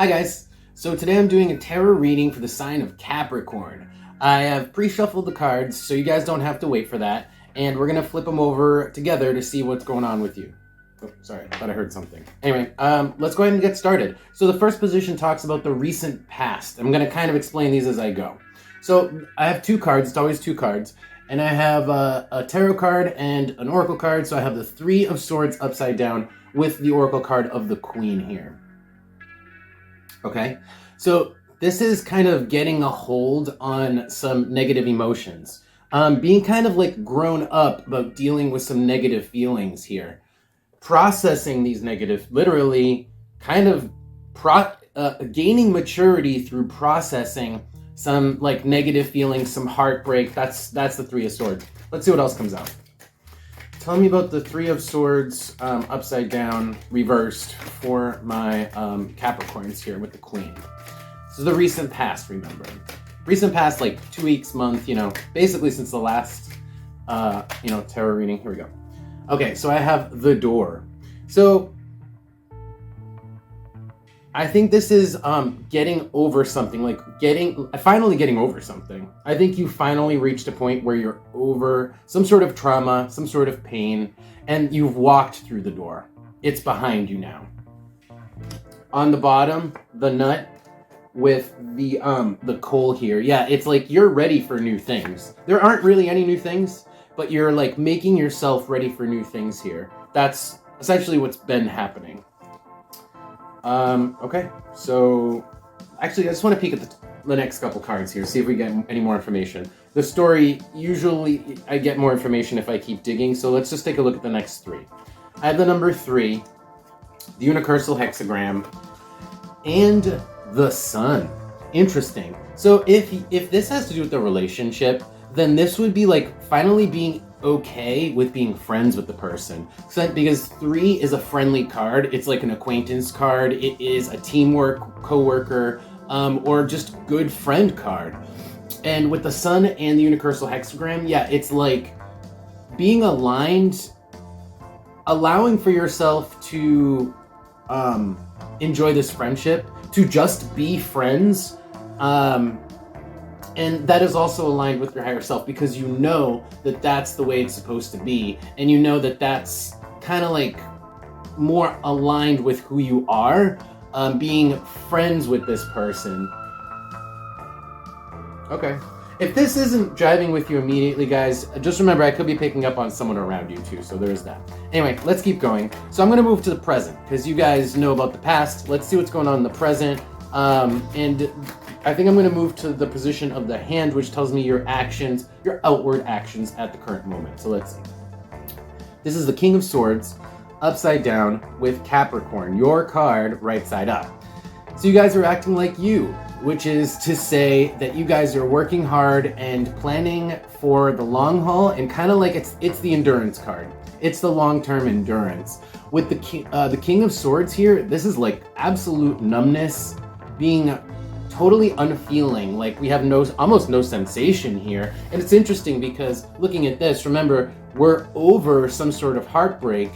Hi guys, so today I'm doing a tarot reading for the sign of Capricorn. I have pre-shuffled the cards so you guys don't have to wait for that, and we're gonna flip them over together to see what's going on with you. Oh, sorry, I thought I heard something. Anyway, let's go ahead and get started. So the first position talks about the recent past. I'm gonna kind of explain these as I go. So I have two cards, it's always two cards, and I have a tarot card and an oracle card, so I have the Three of Swords upside down with the oracle card of the Queen here. Okay, so this is kind of getting a hold on some negative emotions. Being kind of like grown up about dealing with some negative feelings here. Processing these negative, literally kind of gaining maturity through processing some like negative feelings, some heartbreak. That's the Three of Swords. Let's see what else comes out. Tell me about the Three of Swords upside down, reversed for my Capricorns here with the Queen. This is the recent past, remember. Recent past, like 2 weeks, month, basically since the last, tarot reading. Here we go. Okay, so I have the Door. So I think this is getting over something, like finally getting over something. I think you finally reached a point where you're over some sort of trauma, some sort of pain, and you've walked through the door. It's behind you now. On the bottom, the nut with the coal here. Yeah, it's like you're ready for new things. There aren't really any new things, but you're like making yourself ready for new things here. That's essentially what's been happening. Okay, so actually I just want to peek at the next couple cards here, see if we get any more information. The story, usually I get more information if I keep digging, so let's just take a look at the next three. I have the number 3, the universal hexagram, and the Sun. Interesting. So if this has to do with the relationship, then this would be like finally being okay with being friends with the person. So because 3 is a friendly card, it's like an acquaintance card, it is a teamwork, co-worker, or just good friend card. And with the Sun and the universal hexagram, yeah, it's like being aligned, allowing for yourself to enjoy this friendship, to just be friends, and that is also aligned with your higher self because you know that that's the way it's supposed to be. And you know that that's kind of like more aligned with who you are, being friends with this person. Okay. If this isn't driving with you immediately, guys, just remember I could be picking up on someone around you too, so there's that. Anyway, let's keep going. So I'm going to move to the present because you guys know about the past. Let's see what's going on in the present. And I think I'm going to move to the position of the hand, which tells me your actions, your outward actions at the current moment. So let's see. This is the King of Swords, upside down with Capricorn, your card right side up. So you guys are acting like you, which is to say that you guys are working hard and planning for the long haul, and kind of like it's the endurance card. It's the long-term endurance. With the King of Swords here, this is like absolute numbness, being totally unfeeling, like we have almost no sensation here. And it's interesting because looking at this, remember, we're over some sort of heartbreak,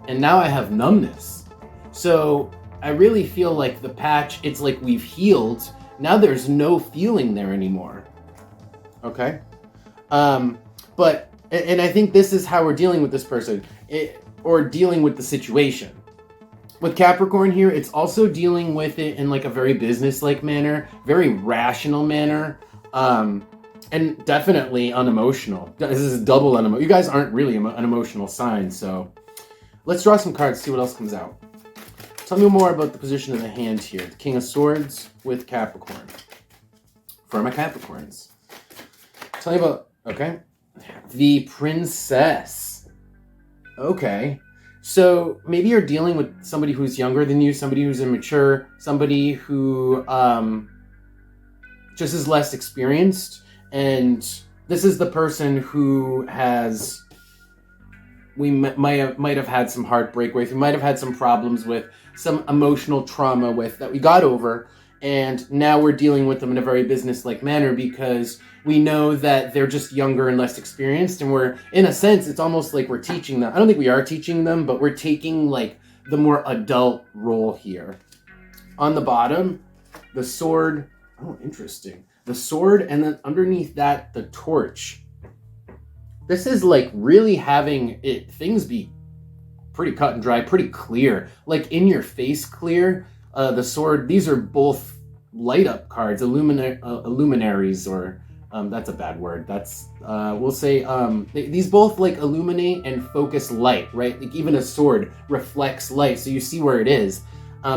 and now I have numbness. So I really feel like the patch, it's like we've healed. Now there's no feeling there anymore. Okay? But I think this is how we're dealing with this person, or dealing with the situation. With Capricorn here, it's also dealing with it in like a very business-like manner, very rational manner, and definitely unemotional. This is double unemotional. You guys aren't really an emotional sign, so let's draw some cards, see what else comes out. Tell me more about the position of the hand here. The King of Swords with Capricorn. For my Capricorns. Tell me about, okay, the Princess. Okay. So maybe you're dealing with somebody who's younger than you, somebody who's immature, somebody who just is less experienced. And this is the person who might have had some heartbreak with, we might have had some problems with, some emotional trauma with that we got over. And now we're dealing with them in a very business-like manner because we know that they're just younger and less experienced. And we're, in a sense, it's almost like we're teaching them. I don't think we are teaching them, but we're taking like the more adult role here. On the bottom, the sword. Oh, interesting. The sword, and then underneath that, the torch. This is like really having things be pretty cut and dry, pretty clear, like in your face clear. The sword, these are both light up cards, illuminaries, or that's a bad word. That's we'll say these both like illuminate and focus light, right? Like even a sword reflects light, so you see where it is.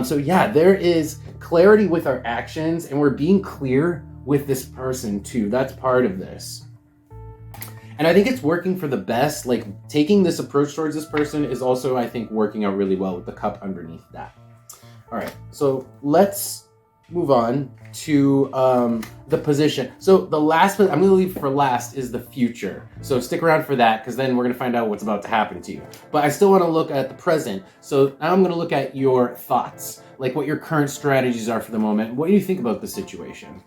So yeah, there is clarity with our actions, and we're being clear with this person too. That's part of this. And I think it's working for the best. Like taking this approach towards this person is also, I think, working out really well with the cup underneath that. All right, so let's move on to the position. So the last, I'm going to leave for last, is the future. So stick around for that, because then we're going to find out what's about to happen to you. But I still want to look at the present. So now I'm going to look at your thoughts, like what your current strategies are for the moment. What do you think about the situation?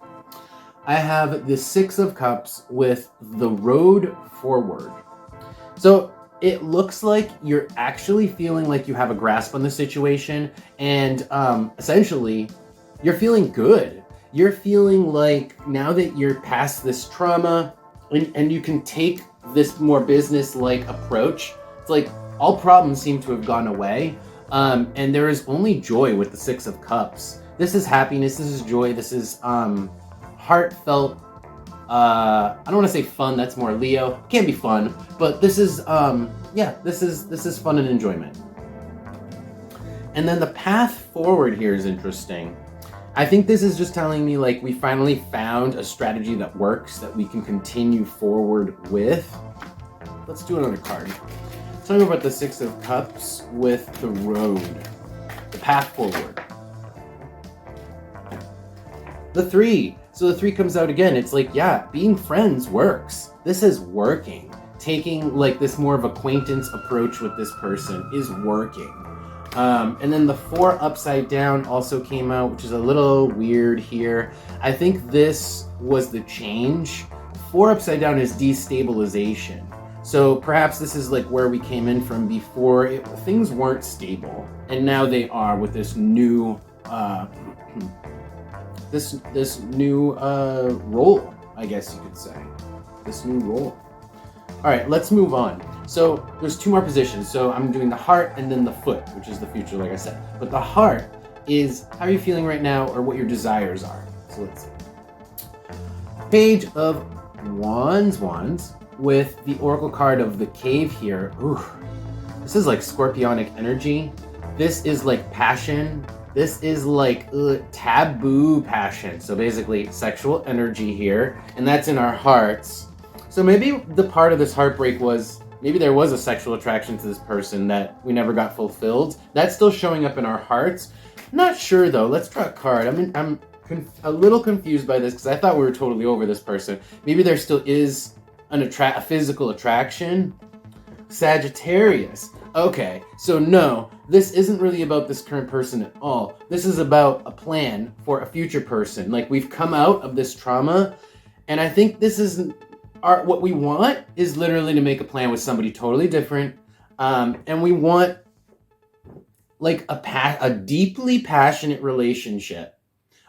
I have the Six of Cups with the road forward. So it looks like you're actually feeling like you have a grasp on the situation, and essentially you're feeling good. You're feeling like now that you're past this trauma and you can take this more business-like approach, it's like all problems seem to have gone away, and there is only joy with the Six of Cups. This is happiness, this is joy, this is heartfelt. I don't want to say fun, that's more Leo. It can't be fun, but this is this is fun and enjoyment. And then the path forward here is interesting. I think this is just telling me like we finally found a strategy that works, that we can continue forward with. Let's do another card. Tell me about the Six of Cups with the road, the path forward. The Three. So the Three comes out again. It's like, yeah, being friends works. This is working. Taking like this more of acquaintance approach with this person is working. And then the Four upside down also came out, which is a little weird here. I think this was the change. Four upside down is destabilization. So perhaps this is like where we came in from before. Things weren't stable, and now they are with this new this new role, I guess you could say. This new role. All right, let's move on. So there's two more positions. So I'm doing the heart and then the foot, which is the future, like I said. But the heart is how are you feeling right now, or what your desires are. So let's see. Page of Wands with the Oracle card of the Cave here. Ooh, this is like scorpionic energy. This is like passion. This is like taboo passion. So basically sexual energy here, and that's in our hearts. So maybe the part of this heartbreak was, maybe there was a sexual attraction to this person that we never got fulfilled. That's still showing up in our hearts. Not sure though. Let's draw a card. I'm a little confused by this because I thought we were totally over this person. Maybe there still is a physical attraction. Sagittarius. Okay, so no, this isn't really about this current person at all. This is about a plan for a future person. Like, we've come out of this trauma, and I think this isn't what we want is literally to make a plan with somebody totally different, and we want like a deeply passionate relationship,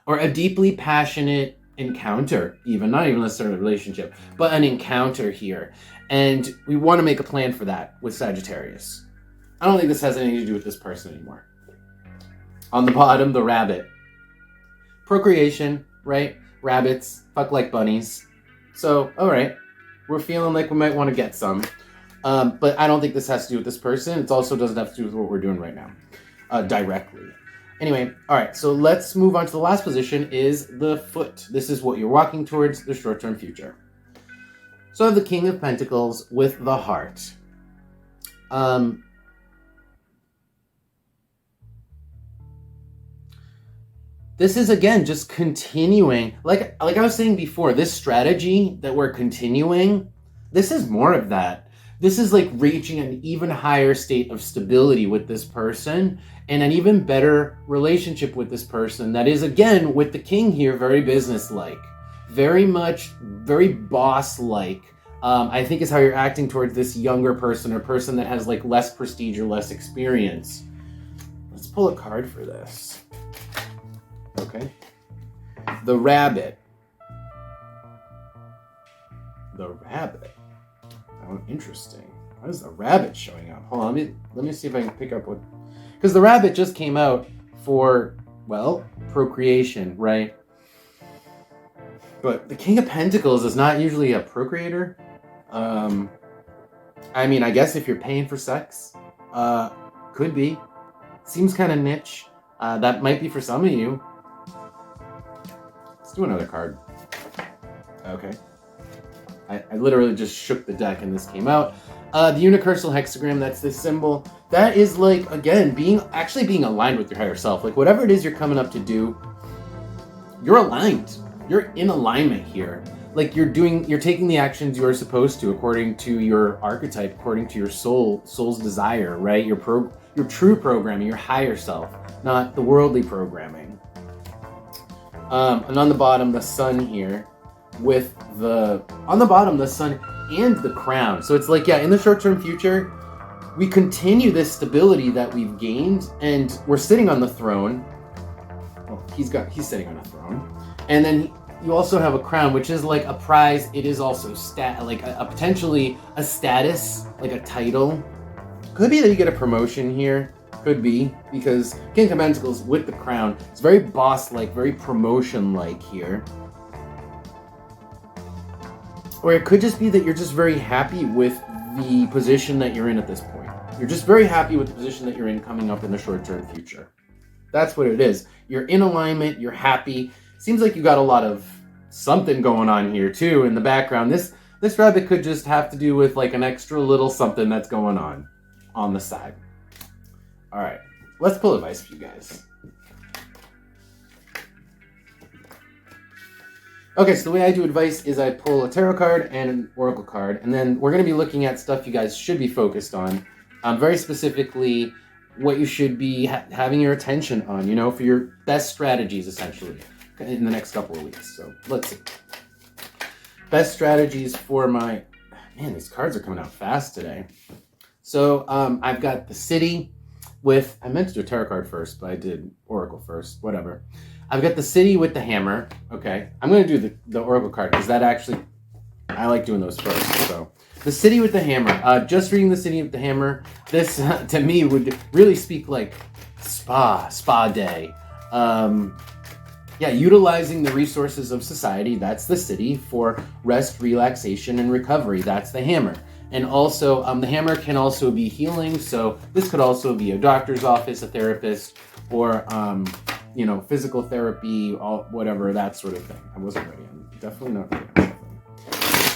or a deeply passionate encounter, even not even necessarily a relationship, but an encounter here. And we want to make a plan for that with Sagittarius. I don't think this has anything to do with this person anymore. On the bottom, the rabbit. Procreation, right? Rabbits fuck like bunnies. So, all right, we're feeling like we might want to get some. But I don't think this has to do with this person. It also doesn't have to do with what we're doing right now, directly. Anyway, all right, so let's move on to the last position, is the foot. This is what you're walking towards, the short-term future. So I have the King of Pentacles with the heart. This is, again, just continuing. Like I was saying before, this strategy that we're continuing, this is more of that. This is like reaching an even higher state of stability with this person and an even better relationship with this person that is, again, with the king here, very business-like, very much, very boss-like. I think is how you're acting towards this younger person or person that has like less prestige or less experience. Let's pull a card for this. Okay. The rabbit. The rabbit. Oh, interesting. Why is the rabbit showing up? Hold on, let me see if I can pick up what... Because the rabbit just came out for, well, procreation, right? But the King of Pentacles is not usually a procreator. I mean, I guess if you're paying for sex, could be. Seems kind of niche. That might be for some of you. Let's do another card. Okay. I literally just shook the deck and this came out. The universal hexagram, that's this symbol. That is like, again, being aligned with your higher self. Like whatever it is you're coming up to do, you're aligned. You're in alignment here. Like you're taking the actions you are supposed to according to your archetype, according to your soul's desire, right? Your true programming, your higher self, not the worldly programming. And on the bottom, the sun here, the sun and the crown. So it's like, yeah, in the short-term future, we continue this stability that we've gained, and we're sitting on the throne. Well, he's sitting on a throne, and then you also have a crown, which is like a prize. It is also potentially a status, like a title. Could be that you get a promotion here. Could be, because King of Pentacles with the crown, it's very boss-like, very promotion-like here. Or it could just be that you're just very happy with the position that you're in at this point. You're just very happy with the position that you're in coming up in the short-term future. That's what it is. You're in alignment, you're happy. Seems like you got a lot of something going on here too in the background. This rabbit could just have to do with like an extra little something that's going on the side. All right, let's pull advice for you guys. Okay, so the way I do advice is I pull a tarot card and an oracle card, and then we're going to be looking at stuff you guys should be focused on. Very specifically, what you should be having your attention on, for your best strategies, essentially, in the next couple of weeks. So let's see. Best strategies for my... Man, these cards are coming out fast today. So I've got the City with... I meant to do a tarot card first, but I did oracle first. Whatever. I've got the City with the Hammer. Okay. I'm going to do the oracle card because that actually... I like doing those first. So the City with the Hammer. Just reading the City with the Hammer. This, to me, would really speak like spa day. Yeah, utilizing the resources of society. That's the City. For rest, relaxation, and recovery. That's the Hammer. And also, the Hammer can also be healing. So this could also be a doctor's office, a therapist, or... physical therapy, whatever, that sort of thing. I wasn't ready. I'm definitely not ready.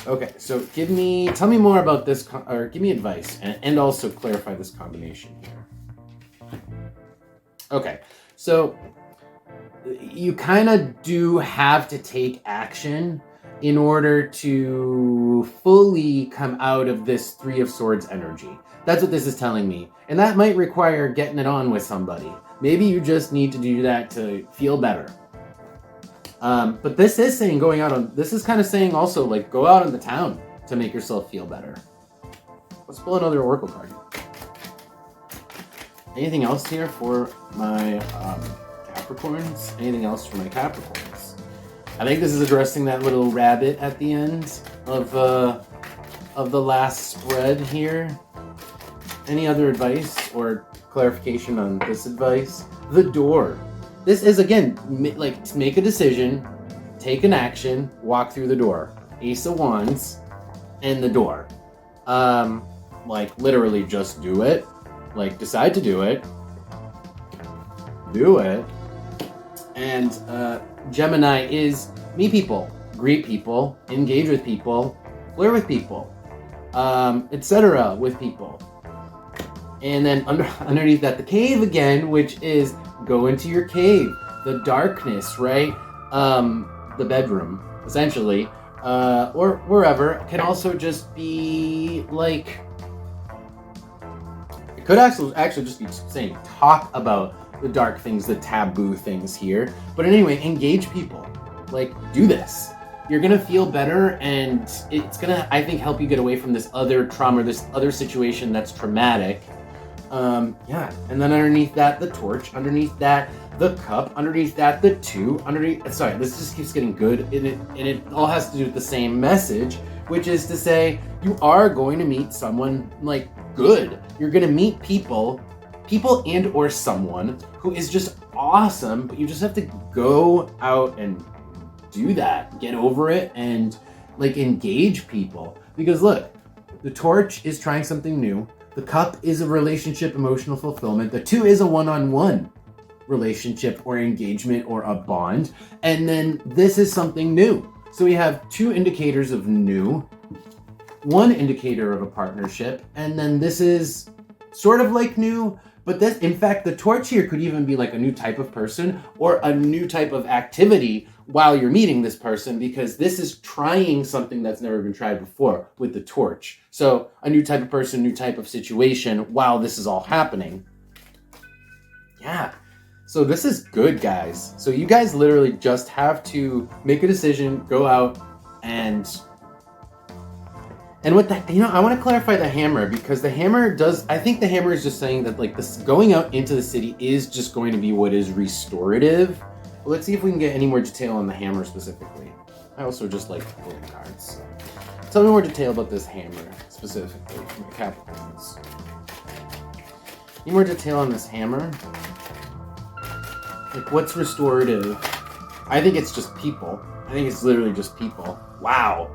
Okay, so tell me more about this, or give me advice, and also clarify this combination here. Okay, so you kind of do have to take action in order to fully come out of this Three of Swords energy. That's what this is telling me. And that might require getting it on with somebody. Maybe you just need to do that to feel better. But this is saying this is kind of saying also, like, go out in the town to make yourself feel better. Let's pull another oracle card. Anything else here for my Capricorns? Anything else for my Capricorns? I think this is addressing that little rabbit at the end of the last spread here. Any other advice or clarification on this advice? The door. This is, again, like, make a decision, take an action, walk through the door. Ace of Wands and the door. Like, literally just do it. Like, decide to do it. Do it. And Gemini is meet people, greet people, engage with people, flirt with people, etc. with people. And then underneath that, the cave again, which is go into your cave. The darkness, right? The bedroom, essentially. Or wherever. Can also just be like... It could actually just be saying talk about the dark things, the taboo things here. But anyway, engage people. Like, do this. You're going to feel better, and it's going to, I think, help you get away from this other trauma, this other situation that's traumatic. Yeah, and then underneath that, the torch. Underneath that, the cup. Underneath that, the 2. Sorry, this just keeps getting good, and it all has to do with the same message, which is to say, you are going to meet someone like good. You're going to meet people and or someone who is just awesome, but you just have to go out and do that. Get over it and like engage people. Because look, the torch is trying something new. The cup is a relationship, emotional fulfillment. The 2 is a one-on-one relationship or engagement or a bond. And then this is something new. So we have 2 indicators of new, 1 indicator of a partnership, and then this is sort of like new, but this, in fact, the torch here could even be like a new type of person or a new type of activity while you're meeting this person, because this is trying something that's never been tried before with the torch. So a new type of person, new type of situation while this is all happening. Yeah. So this is good, guys. So you guys literally just have to make a decision, go out, and what the, I want to clarify the hammer, because the hammer does, I think the hammer is just saying that like this going out into the city is just going to be what is restorative. But let's see if we can get any more detail on the hammer specifically. I also just like pulling cards. So. Tell me more detail about this hammer specifically from the Capricorns. Any more detail on this hammer? Like, what's restorative? I think it's just people. I think it's literally just people. Wow.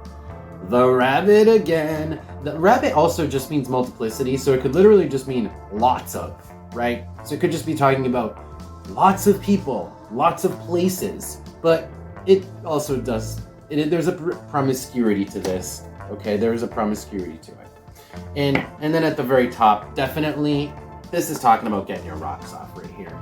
The rabbit again. The rabbit also just means multiplicity, so it could literally just mean lots of, right? So it could just be talking about lots of people, lots of places, but it also does, there's a promiscuity to this, okay? There is a promiscuity to it. And then at the very top, definitely, this is talking about getting your rocks off right here.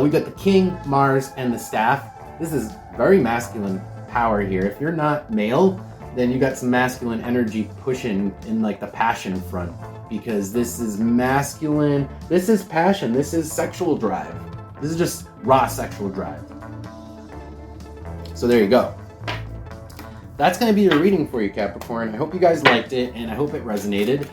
We've got the King, Mars, and the Staff. This is very masculine power here. If you're not male, then you got some masculine energy pushing in like the passion front, because this is masculine, this is passion, this is sexual drive. This is just raw sexual drive. So there you go. That's going to be your reading for you, Capricorn. I hope you guys liked it, and I hope it resonated.